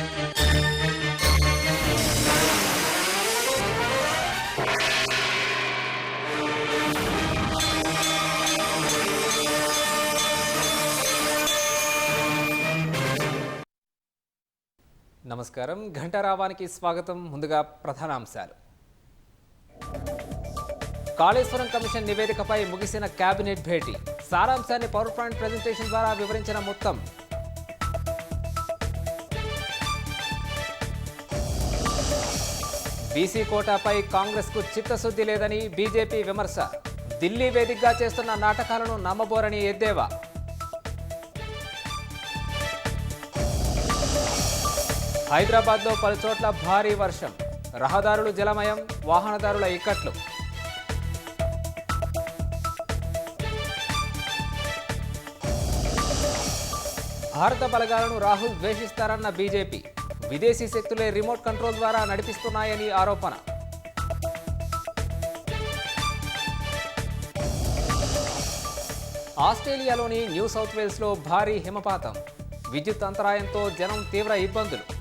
నమస్కారం. ఘంటారావానికి స్వాగతం. ముందుగా ప్రధానాంశాలు. కాళేశ్వరం కమిషన్ నివేదికపై ముగిసిన కేబినెట్ భేటీ. సారాంశాన్ని పవర్ పాయింట్ ప్రెజెంటేషన్ ద్వారా వివరించిన మొత్తం. బీసీ కోటాపై కాంగ్రెస్కు చిత్తశుద్ధి లేదని బీజేపీ విమర్శ. ఢిల్లీ వేదికగా చేస్తున్న నాటకాలను నమ్మబోరని ఎద్దేవా. హైదరాబాద్లో పలు చోట్ల భారీ వర్షం. రహదారులు జలమయం, వాహనదారుల ఇక్కట్లు. భారత బలగాలను రాహుల్ ద్వేషిస్తారన్న బీజేపీ. విదేశీ శక్తులే రిమోట్ కంట్రోల్ ద్వారా నడిపిస్తున్నాయని ఆరోపణ. ఆస్ట్రేలియాలోని న్యూ సౌత్ వేల్స్లో భారీ హిమపాతం. విద్యుత్ అంతరాయంతో జనం తీవ్ర ఇబ్బందులు.